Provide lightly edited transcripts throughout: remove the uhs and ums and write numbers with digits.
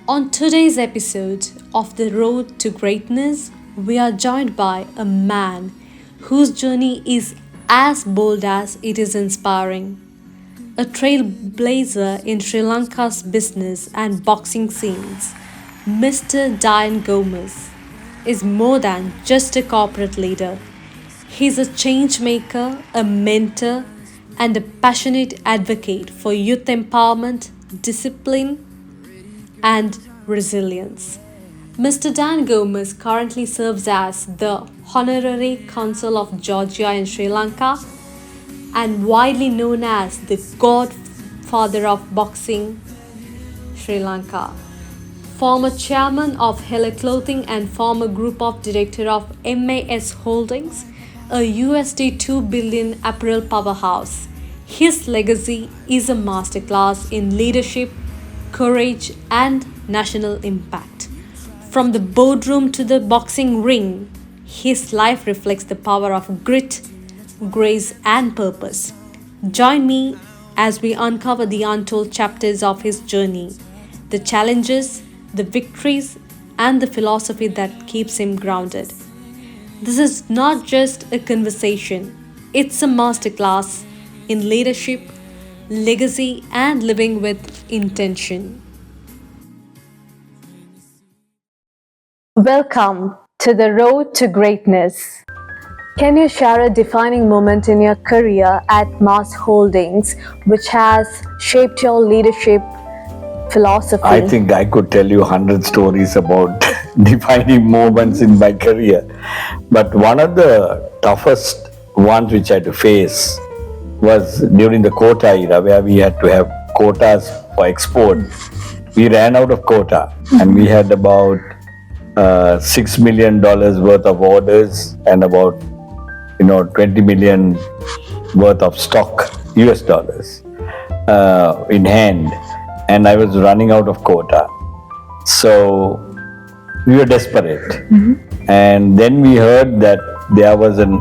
On today's episode of The Road to Greatness, we are joined by a man whose journey is as bold as it is inspiring. A trailblazer in Sri Lanka's business and boxing scenes, Mr. Dian Gomes is more than just a corporate leader. He's a change maker, a mentor, and a passionate advocate for youth empowerment, discipline, and resilience. Mr. Dan Gomes currently serves as the Honorary Consul of Georgia in Sri Lanka and widely known as the godfather of boxing Sri Lanka. Former chairman of Hele Clothing and former group of director of MAS Holdings, a USD 2 billion apparel powerhouse. His legacy is a masterclass in leadership, courage, and national impact. From the boardroom to the boxing ring, his life reflects the power of grit, grace, and purpose. Join me as we uncover the untold chapters of his journey, the challenges, the victories, and the philosophy that keeps him grounded. This is not just a conversation, it's a masterclass in leadership, legacy, and living with intention. Welcome to the road to greatness. Can you share a defining moment in your career at Mass Holdings which has shaped your leadership philosophy? I think I could tell you 100 stories about defining moments in my career. But one of the toughest ones which I had to face was during the quota era, where we had to have quotas for export. We ran out of quota and we had about $6 million worth of orders and about 20 million worth of stock, US dollars, in hand, and I was running out of quota. So we were desperate. And then we heard that there was an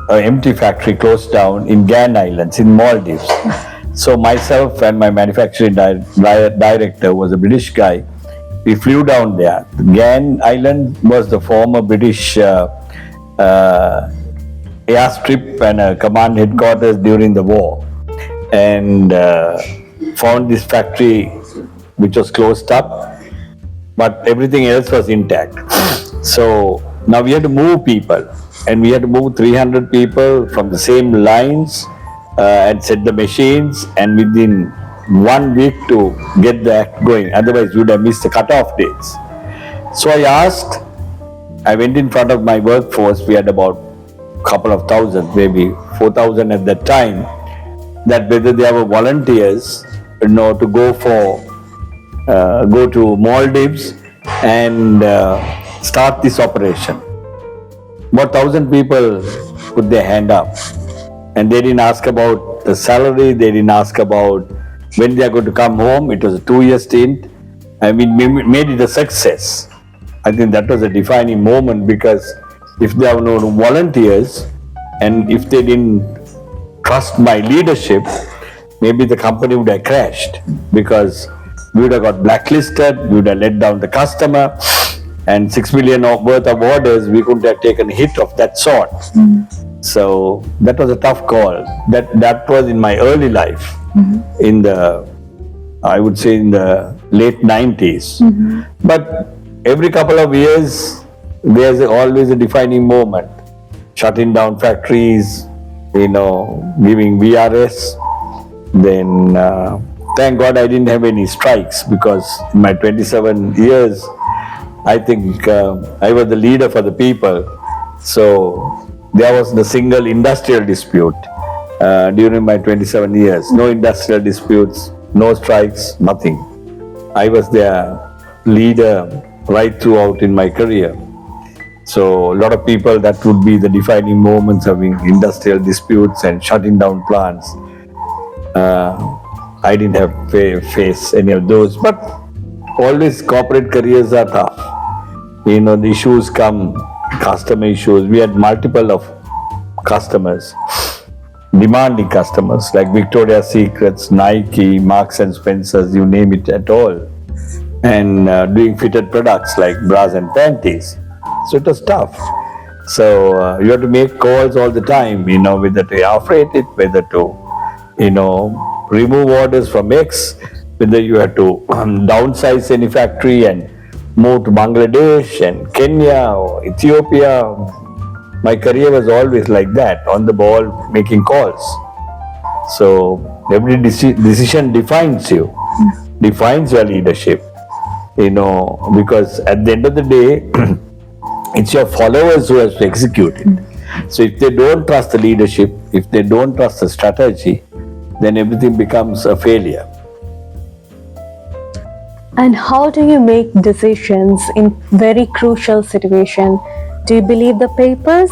empty factory closed down in Gan Islands in Maldives. So myself and my manufacturing director was a British guy. We flew down there. Gan Island was the former British airstrip and a command headquarters during the war, and found this factory which was closed up, but everything else was intact. So now we had to move people, and we had to move 300 people from the same lines and set the machines, and within 1 week to get the act going, otherwise we would have missed the cut-off dates. So I went in front of my workforce. We had about a couple of thousand, maybe 4,000 at that time, that whether they were volunteers to go to Maldives and start this operation. About 1,000 people put their hand up, and they didn't ask about the salary, they didn't ask about when they are going to come home. It was a 2-year stint, and we made it a success. I think that was a defining moment, because if there were no volunteers and if they didn't trust my leadership, maybe the company would have crashed, because we would have got blacklisted, we would have let down the customer, and 6 million worth of orders, we couldn't have taken a hit of that sort. So that was a tough call. That was in my early life, in the, I would say, in the late 90s. But every couple of years, there's always a defining moment. Shutting down factories, giving VRS. Then, thank God I didn't have any strikes, because in my 27 years, I think I was the leader for the people. So there wasn't a single industrial dispute during my 27 years. No industrial disputes, no strikes, nothing. I was their leader right throughout in my career. So a lot of people, that would be the defining moments, having industrial disputes and shutting down plants. I didn't have face any of those, but always corporate careers are tough. The issues come, customer issues. We had multiple of customers, demanding customers like Victoria's Secrets, Nike, Marks and Spencers, you name it at all. and doing fitted products like bras and panties. So it was tough. So you have to make calls all the time, whether to operate it, whether to, remove orders from X, whether you have to downsize any factory and move to Bangladesh and Kenya or Ethiopia. My career was always like that, on the ball, making calls. So every decision defines you, defines your leadership, because at the end of the day, it's your followers who have to execute it. So if they don't trust the leadership, if they don't trust the strategy, then everything becomes a failure. And how do you make decisions in very crucial situation? Do you believe the papers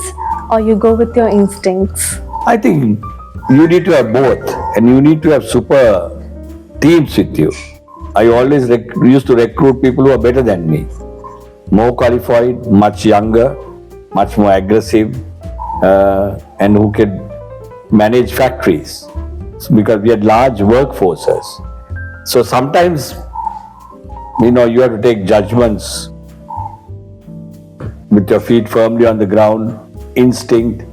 or you go with your instincts? I think you need to have both, and you need to have super teams with you. I always used to recruit people who are better than me, more qualified, much younger, much more aggressive, and who can manage factories, because we had large workforces. So sometimes, you have to take judgments with your feet firmly on the ground, instinct,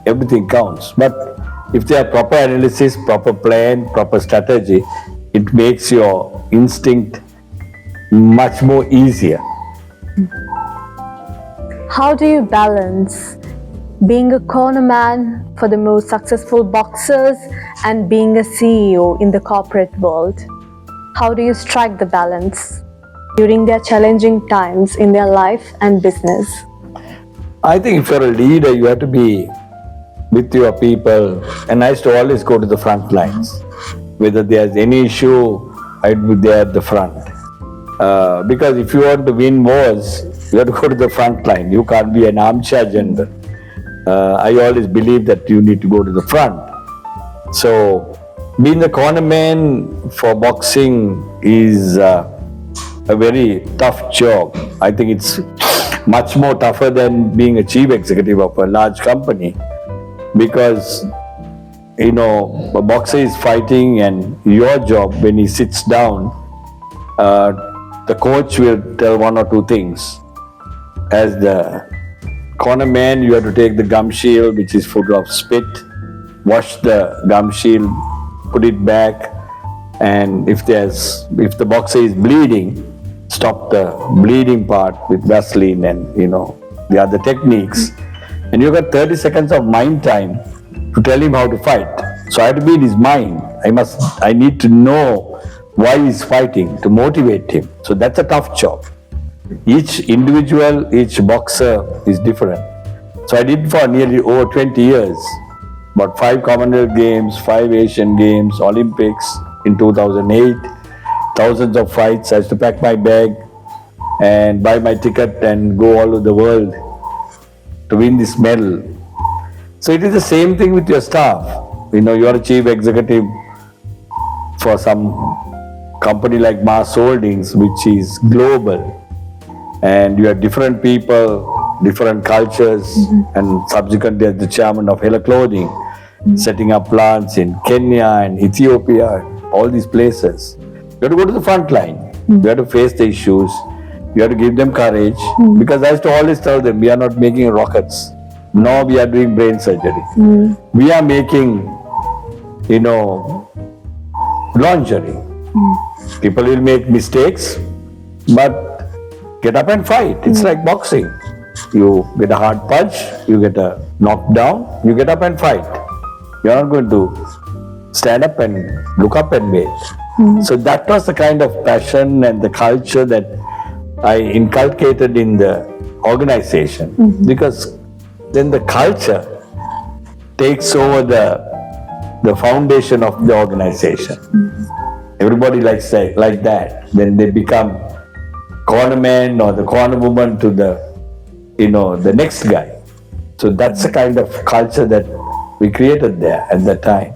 everything counts. But if there are proper analysis, proper plan, proper strategy, it makes your instinct much more easier. How do you balance being a corner man for the most successful boxers and being a CEO in the corporate world? How do you strike the balance during their challenging times in their life and business? I think if you're a leader, you have to be with your people. And I used to always go to the front lines. Whether there's any issue, I'd be there at the front. Because if you want to win wars, you have to go to the front line. You can't be an armchair general. I always believe that you need to go to the front. So being the corner man for boxing is a very tough job. I think it's much more tougher than being a chief executive of a large company, because a boxer is fighting, and your job, when he sits down, the coach will tell one or two things. As the corner man, you have to take the gum shield, which is full of spit, wash the gum shield, put it back, and if the boxer is bleeding, stop the bleeding part with Vaseline and the other techniques. And you got 30 seconds of mind time to tell him how to fight. So I have to be in his mind. I need to know why he's fighting, to motivate him. So that's a tough job. Each individual, each boxer is different. So I did for nearly over 20 years, about 5 Commonwealth Games, 5 Asian Games, Olympics in 2008, thousands of fights. I used to pack my bag and buy my ticket and go all over the world to win this medal. So it is the same thing with your staff. You are a chief executive for some company like Mars Holdings, which is global, and you have different people, different cultures, and subsequently as the chairman of Hela Clothing, setting up plants in Kenya and Ethiopia, all these places. You have to go to the front line. You have to face the issues. You have to give them courage, because I used to always tell them, we are not making rockets, nor we are doing brain surgery. We are making, lingerie. People will make mistakes, but get up and fight. It's like boxing. You get a hard punch, you get a knockdown, you get up and fight. You're not going to stand up and look up and wait. So that was the kind of passion and the culture that I inculcated in the organization, because then the culture takes over the foundation of the organization. Everybody likes like that. Then they become corner man or the corner woman to the next guy. So that's the kind of culture that we created there at that time.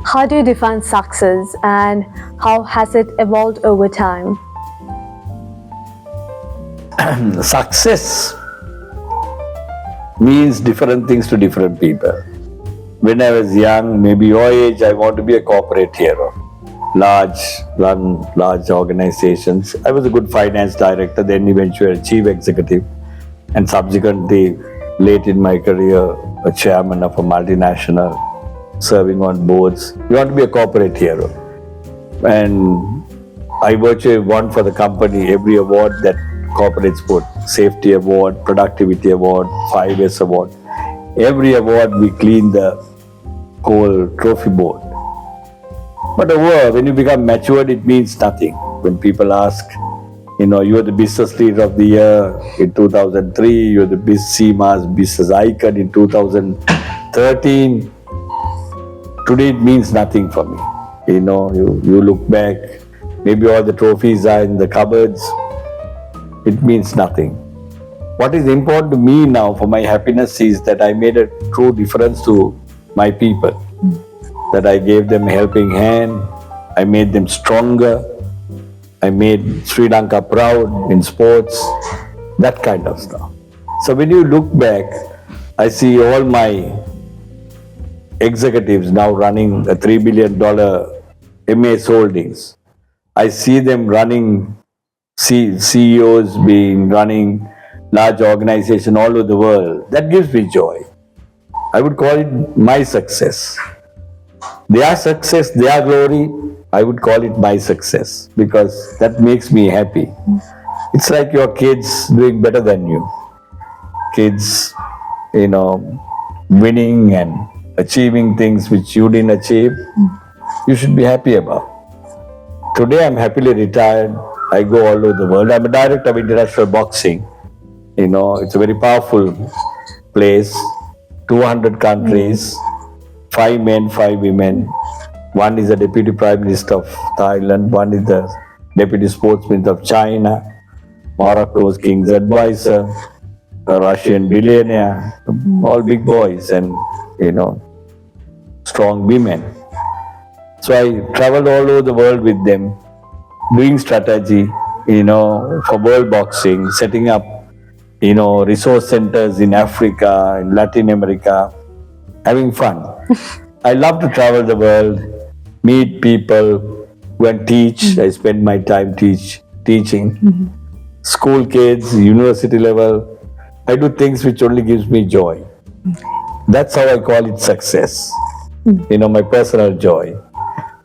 How do you define success, and how has it evolved over time? Success means different things to different people. When I was young, maybe your age, I want to be a corporate hero. run large organizations. I was a good finance director, then eventually chief executive, and subsequently, late in my career, a chairman of a multinational, serving on boards. You want to be a corporate hero. And I virtually won for the company every award that corporates put. Safety award, productivity award, 5S award. Every award we clean the whole trophy board. But when you become matured, it means nothing. When people ask, you are the business leader of the year in 2003, you are the CMA's business icon in 2013. Today it means nothing for me. You look back, maybe all the trophies are in the cupboards. It means nothing. What is important to me now for my happiness is that I made a true difference to my people. That I gave them a helping hand, I made them stronger, I made Sri Lanka proud in sports, that kind of stuff. So when you look back, I see all my executives now running a $3 billion MAS holdings. I see them running, CEOs running large organizations all over the world. That gives me joy. I would call it my success. Their success, their glory, I would call it my success because that makes me happy. It's like your kids doing better than you. Kids, winning and achieving things which you didn't achieve, you should be happy about. Today I'm happily retired. I go all over the world. I'm a director of international boxing. It's a very powerful place, 200 countries. 5 men, 5 women. One is the Deputy Prime Minister of Thailand, one is the Deputy Sports Minister of China, Morocco's King's Advisor, a Russian billionaire, all big boys and, strong women. So I traveled all over the world with them, doing strategy, for world boxing, setting up, resource centers in Africa, in Latin America, having fun. I love to travel the world, meet people, go and teach. I spend my time teaching. School kids, university level. I do things which only gives me joy. That's how I call it success. My personal joy.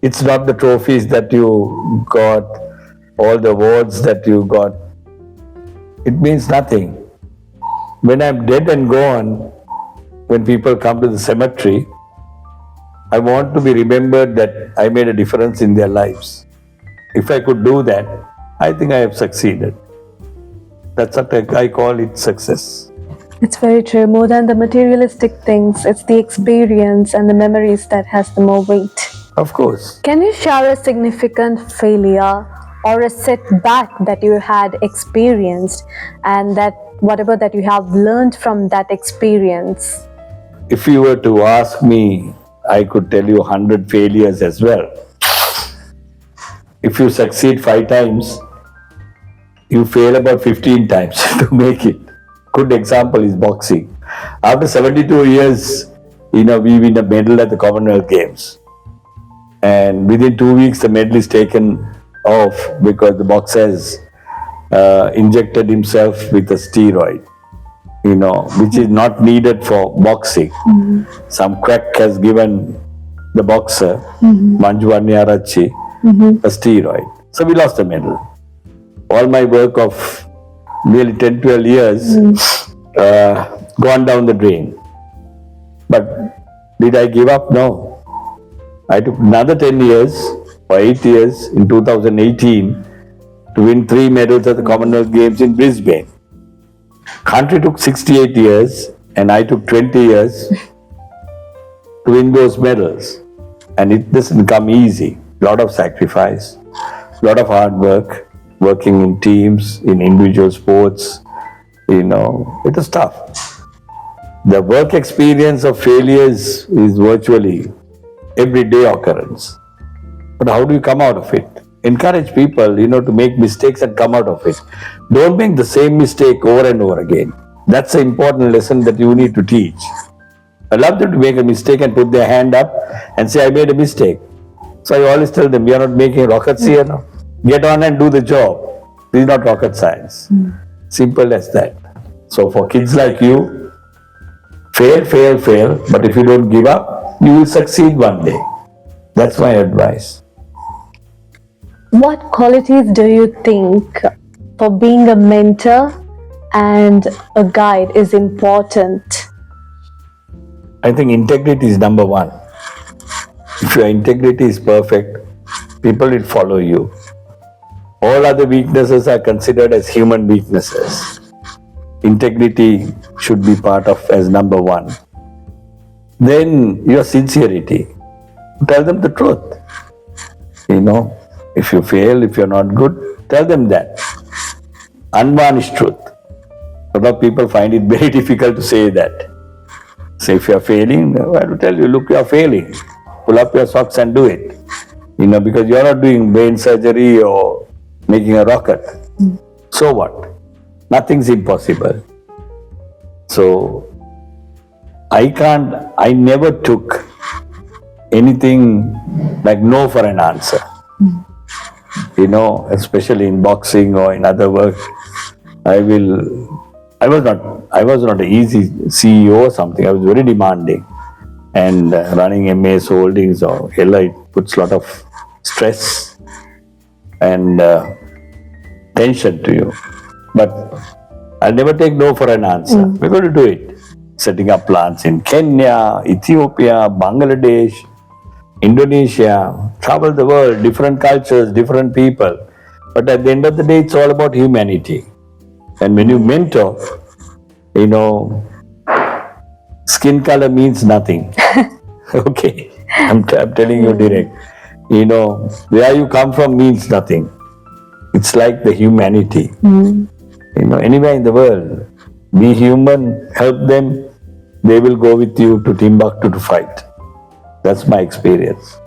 It's not the trophies that you got, all the awards that you got. It means nothing. When I'm dead and gone, when people come to the cemetery, I want to be remembered that I made a difference in their lives. If I could do that, I think I have succeeded. That's what I call it success. It's very true. More than the materialistic things, it's the experience and the memories that has the more weight. Of course. Can you share a significant failure or a setback that you had experienced and that whatever that you have learned from that experience? If you were to ask me, I could tell you 100 failures as well. If you succeed 5 times, you fail about 15 times to make it. Good example is boxing. After 72 years, we win a medal at the Commonwealth Games. And within 2 weeks, the medal is taken off because the boxer has injected himself with a steroid. Which is not needed for boxing. Some crack has given the boxer, Manju Anniyarachi, a steroid. So we lost the medal. All my work of nearly 10-12 years gone down the drain. But did I give up? No. I took another 10 years or 8 years in 2018 to win 3 medals at the Commonwealth Games in Brisbane. Country took 68 years and I took 20 years to win those medals. And it doesn't come easy. A lot of sacrifice, a lot of hard work, working in teams, in individual sports. It was tough. The work experience of failures is virtually everyday occurrence. But how do you come out of it? Encourage people, to make mistakes and come out of it. Don't make the same mistake over and over again. That's an important lesson that you need to teach. I love them to make a mistake and put their hand up and say, I made a mistake. So I always tell them, we are not making rockets here now. Get on and do the job. This is not rocket science. Simple as that. So for kids like you, fail, fail, fail. But if you don't give up, you will succeed one day. That's my advice. What qualities do you think for being a mentor and a guide is important? I think integrity is number one. If your integrity is perfect, people will follow you. All other weaknesses are considered as human weaknesses. Integrity should be part of as number one. Then your sincerity. Tell them the truth. If you fail, if you're not good, tell them that. Unvarnished truth. A lot of people find it very difficult to say that. So if you're failing, I have to tell you, look, you're failing. Pull up your socks and do it. Because you're not doing brain surgery or making a rocket. So what? Nothing's impossible. So I never took anything like no for an answer. Especially in boxing or in other work, I was not an easy CEO or something. I was very demanding. And running MAS holdings or it puts a lot of stress and tension to you. But I'll never take no for an answer. We're going to do it. Setting up plants in Kenya, Ethiopia, Bangladesh, Indonesia, travel the world, different cultures, different people. But at the end of the day, it's all about humanity. And when you mentor, skin color means nothing. Okay, I'm telling you direct. Where you come from means nothing. It's like the humanity. Anywhere in the world, be human, help them, they will go with you to Timbuktu to fight. That's my experience.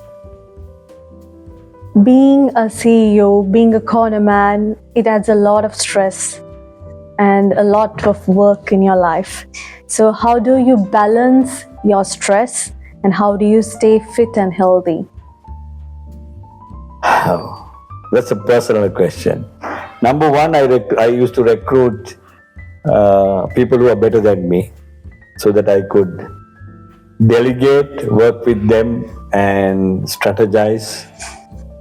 Being a CEO, being a corner man, it adds a lot of stress and a lot of work in your life. So how do you balance your stress and how do you stay fit and healthy? That's a personal question. Number one, I used to recruit people who are better than me so that I could delegate, work with them and strategize,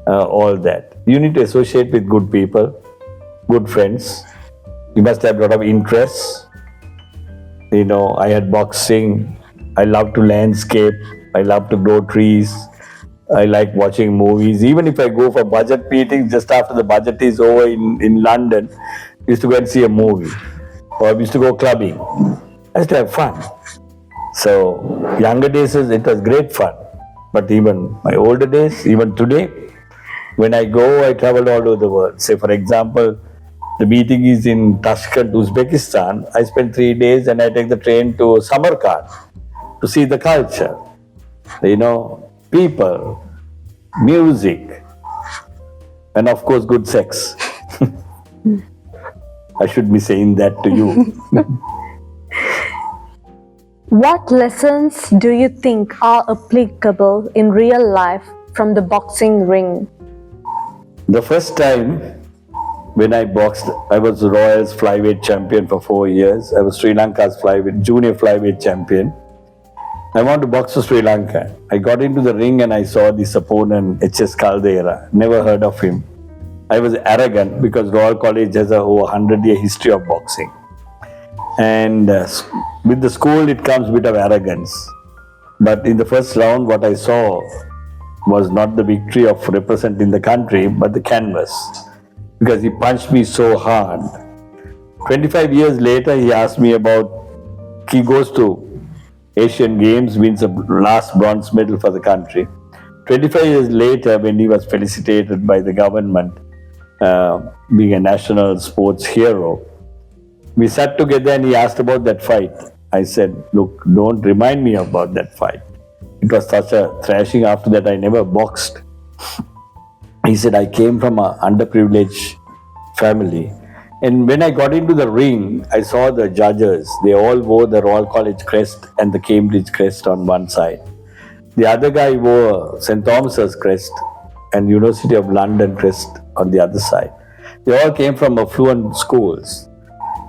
all that. You need to associate with good people, good friends. You must have a lot of interests. I had boxing. I love to landscape. I love to grow trees. I like watching movies. Even if I go for budget meetings, just after the budget is over in London, I used to go and see a movie. Or I used to go clubbing. I used to have fun. So, younger days, it was great fun. But even my older days, even today, when I go, I travel all over the world. Say, for example, the meeting is in Tashkent, Uzbekistan. I spend 3 days and I take the train to Samarkand to see the culture. People, music, and of course, good sex. I should be saying that to you. What lessons do you think are applicable in real life from the boxing ring? The first time when I boxed, I was Royals flyweight champion for 4 years. I was Sri Lanka's junior flyweight champion. I wanted to box for Sri Lanka. I got into the ring and I saw this opponent, H.S. Caldera. Never heard of him. I was arrogant because Royal College has over 100-year history of boxing. And with the school, it comes a bit of arrogance. But in the first round, what I saw was not the victory of representing the country, but the canvas. Because he punched me so hard. 25 years later, he asked me he goes to Asian Games, wins the last bronze medal for the country. 25 years later, when he was felicitated by the government, being a national sports hero, we sat together and he asked about that fight. I said, look, don't remind me about that fight. It was such a thrashing. After that, I never boxed. He said, I came from an underprivileged family. And when I got into the ring, I saw the judges. They all wore the Royal College crest and the Cambridge crest on one side. The other guy wore St. Thomas's crest and University of London crest on the other side. They all came from affluent schools.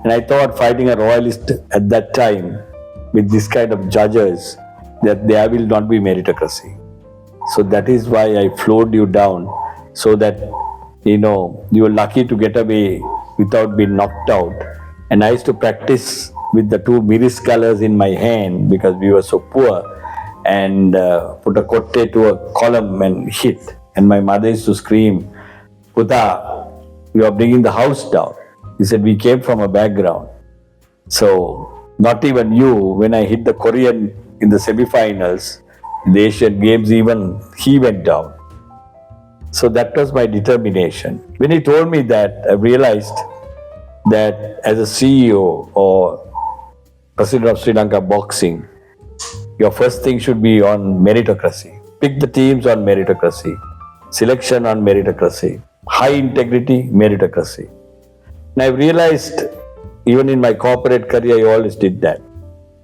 And I thought fighting a royalist at that time with this kind of judges, that there will not be meritocracy. So that is why I flowed you down, so that you were lucky to get away without being knocked out. And I used to practice with the two miris colors in my hand because we were so poor, and put a kotte to a column and hit. And my mother used to scream, "Puta, you are bringing the house down." He said, "We came from a background." So not even you, when I hit the Korean in the semifinals, the Asian Games, even he went down. So that was my determination. When he told me that, I realized that as a CEO or President of Sri Lanka Boxing, your first thing should be on meritocracy. Pick the teams on meritocracy, selection on meritocracy, high integrity, meritocracy. And I realized, even in my corporate career, I always did that.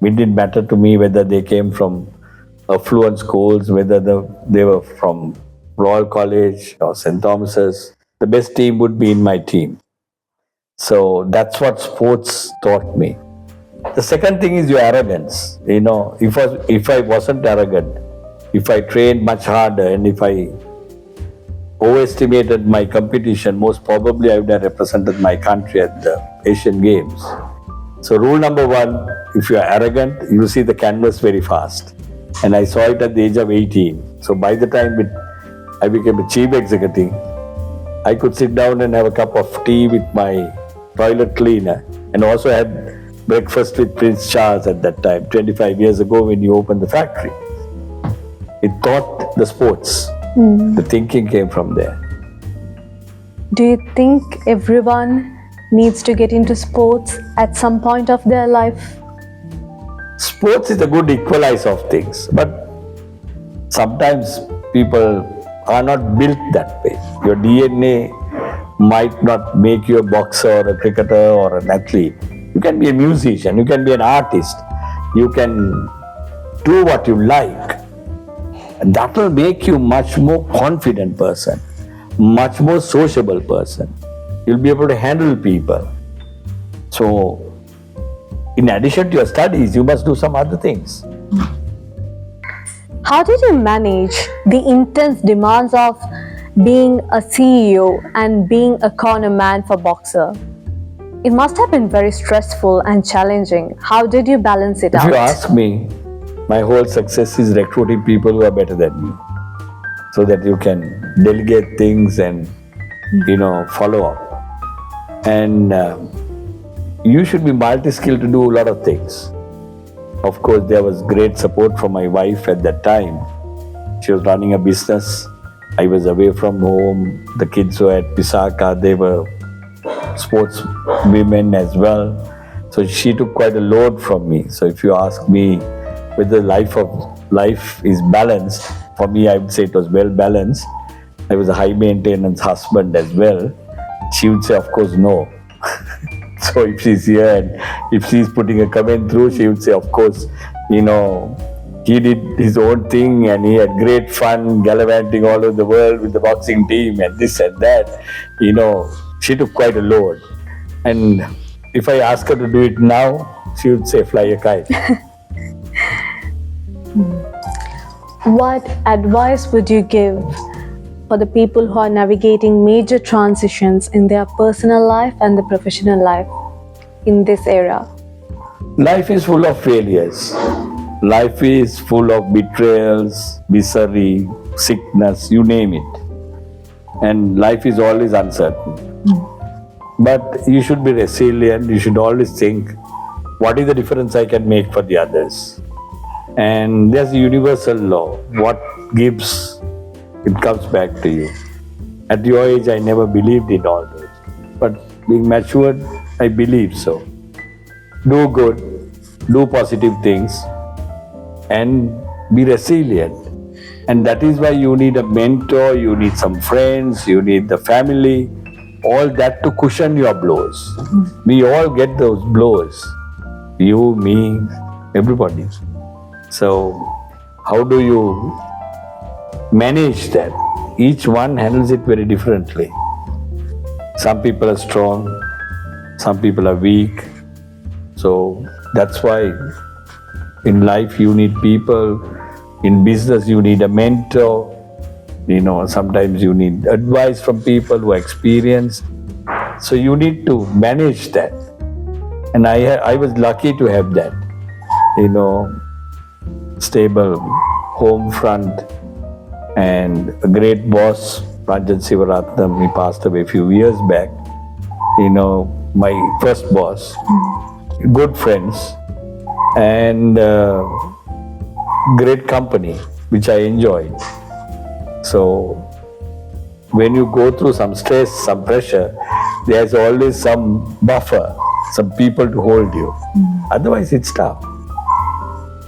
It didn't matter to me whether they came from affluent schools, whether they were from Royal College or St. Thomas's. The best team would be in my team. So that's what sports taught me. The second thing is your arrogance. If I wasn't arrogant, if I trained much harder, and if I overestimated my competition, most probably I would have represented my country at the Asian Games. So rule number one, if you are arrogant, you will see the canvas very fast. And I saw it at the age of 18. So by the time I became a chief executive, I could sit down and have a cup of tea with my toilet cleaner, and also had breakfast with Prince Charles at that time, 25 years ago when you opened the factory. It taught the sports. The thinking came from there. Do you think everyone needs to get into sports at some point of their life? Sports is a good equalizer of things, but sometimes people are not built that way. Your DNA might not make you a boxer or a cricketer or an athlete. You can be a musician, you can be an artist, you can do what you like. And that will make you much more confident person, much more sociable person. You'll be able to handle people. So, in addition to your studies, you must do some other things. How did you manage the intense demands of being a CEO and being a corner man for boxer? It must have been very stressful and challenging. How did you balance it out? If you ask me, my whole success is recruiting people who are better than me, so that you can delegate things and follow up. And you should be multi-skilled to do a lot of things. Of course, there was great support from my wife at that time. She was running a business. I was away from home. The kids were at Pisaka. They were sports women as well. So she took quite a load from me. So if you ask me whether life is balanced, for me I would say it was well balanced. I was a high maintenance husband as well. She would say, of course, no. So if she's here and if she's putting a comment through, she would say, of course, he did his own thing and he had great fun gallivanting all over the world with the boxing team and this and that. She took quite a load. And if I ask her to do it now, she would say, fly a kite. What advice would you give for the people who are navigating major transitions in their personal life and the professional life in this era? Life is full of failures. Life is full of betrayals, misery, sickness, you name it. And life is always uncertain. But you should be resilient. You should always think, what is the difference I can make for the others? And there's a universal law. What gives, it comes back to you. At your age, I never believed in all those. But being matured, I believe so. Do good, do positive things, and be resilient. And that is why you need a mentor, you need some friends, you need the family, all that to cushion your blows. We all get those blows. You, me, everybody. So how do you manage that? Each one handles it very differently. Some people are strong, some people are weak. So that's why in life you need people, in business you need a mentor, sometimes you need advice from people who are experienced. So you need to manage that. And I was lucky to have that, stable home front and a great boss, Rajan Sivaratnam. He passed away a few years back. My first boss, good friends, and great company, which I enjoyed. So when you go through some stress, some pressure, there's always some buffer, some people to hold you. Otherwise, it's tough.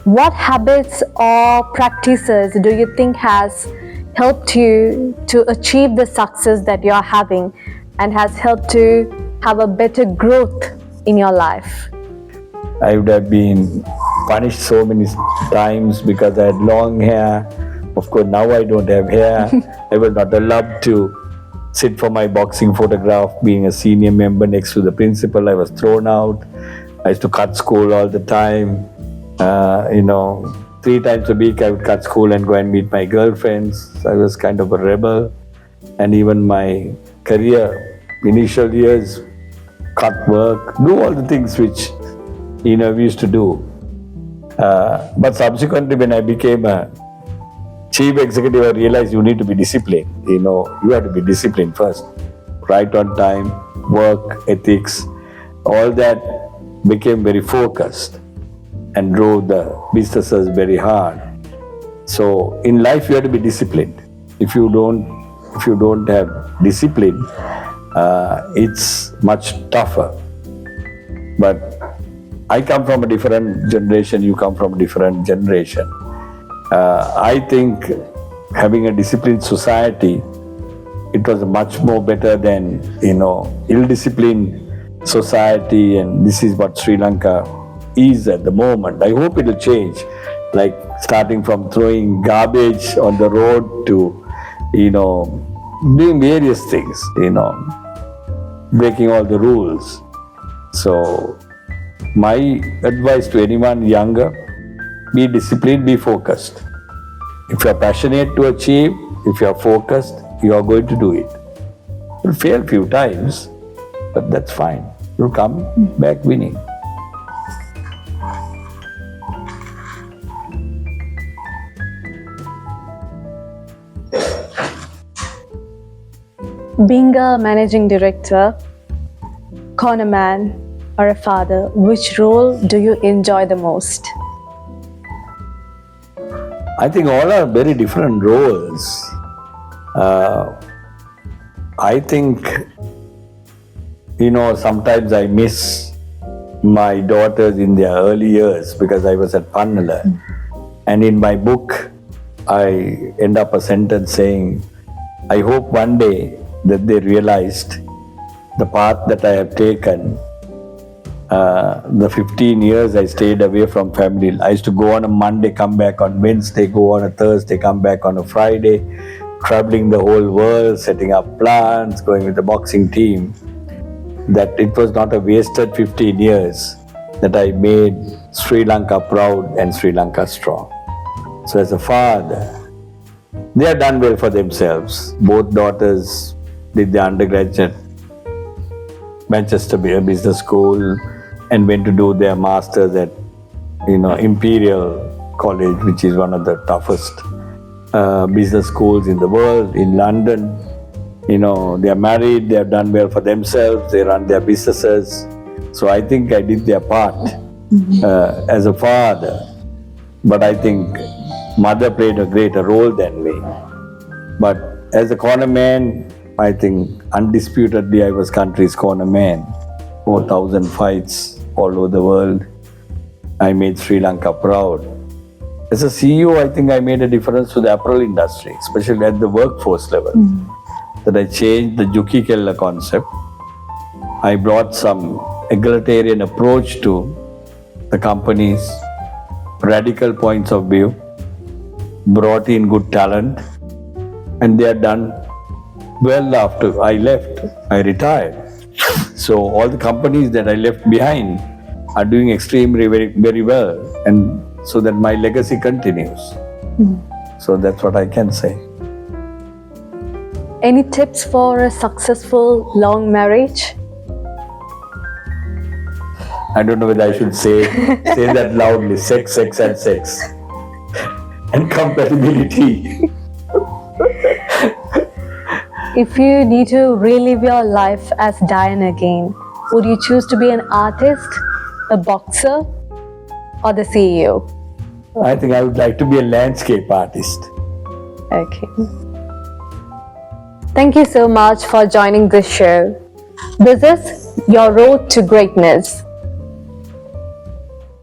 What habits or practices do you think has helped you to achieve the success that you're having and has helped to have a better growth in your life? I would have been punished so many times because I had long hair. Of course, now I don't have hair. I was not allowed to sit for my boxing photograph. Being a senior member next to the principal, I was thrown out. I used to cut school all the time. 3 times a week I would cut school and go and meet my girlfriends. I was kind of a rebel. And even my career, initial years, cut work, do all the things which we used to do. But subsequently, when I became a chief executive, I realized you need to be disciplined. You have to be disciplined first. Right on time, work, ethics, all that became very focused and drove the businesses very hard. So in life, you have to be disciplined. If you don't have discipline, it's much tougher. But I come from a different generation, you come from a different generation. I think having a disciplined society, it was much more better than, ill-disciplined society, and this is what Sri Lanka is at the moment. I hope it will change, like starting from throwing garbage on the road to, doing various things, breaking all the rules. So my advice to anyone younger, be disciplined, be focused. If you are passionate to achieve, if you are focused, you are going to do it. You'll fail a few times, but that's fine. You'll come back winning. Being a managing director, corner man, or a father, which role do you enjoy the most? I think all are very different roles. I think, sometimes I miss my daughters in their early years because I was at Pannala. And in my book, I end up a sentence saying, I hope one day that they realized the path that I have taken. The 15 years I stayed away from family. I used to go on a Monday, come back on Wednesday, go on a Thursday, come back on a Friday, traveling the whole world, setting up plans, going with the boxing team. That it was not a wasted 15 years, that I made Sri Lanka proud and Sri Lanka strong. So as a father, they have done well for themselves. Both daughters did the undergraduate Manchester Business School and went to do their masters at Imperial College, which is one of the toughest business schools in the world, in London. They are married, they have done well for themselves, they run their businesses. So I think I did their part as a father. But I think mother played a greater role than me. But as a corner man, I think undisputedly I was country's corner man. 4,000 fights all over the world. I made Sri Lanka proud. As a CEO, I think I made a difference to the apparel industry, especially at the workforce level. That I changed the Juki Kella concept. I brought some egalitarian approach to the company's radical points of view. brought in good talent, and they are done well after I left. I retired. So all the companies that I left behind are doing extremely very well, and so that my legacy continues. So that's what I can say. Any tips for a successful long marriage? I don't know whether I should say that loudly. Sex, and sex. And compatibility. If you need to relive your life as Dian again, would you choose to be an artist, a boxer, or the CEO? I think I would like to be a landscape artist. Okay. Thank you so much for joining this show. This is your road to greatness.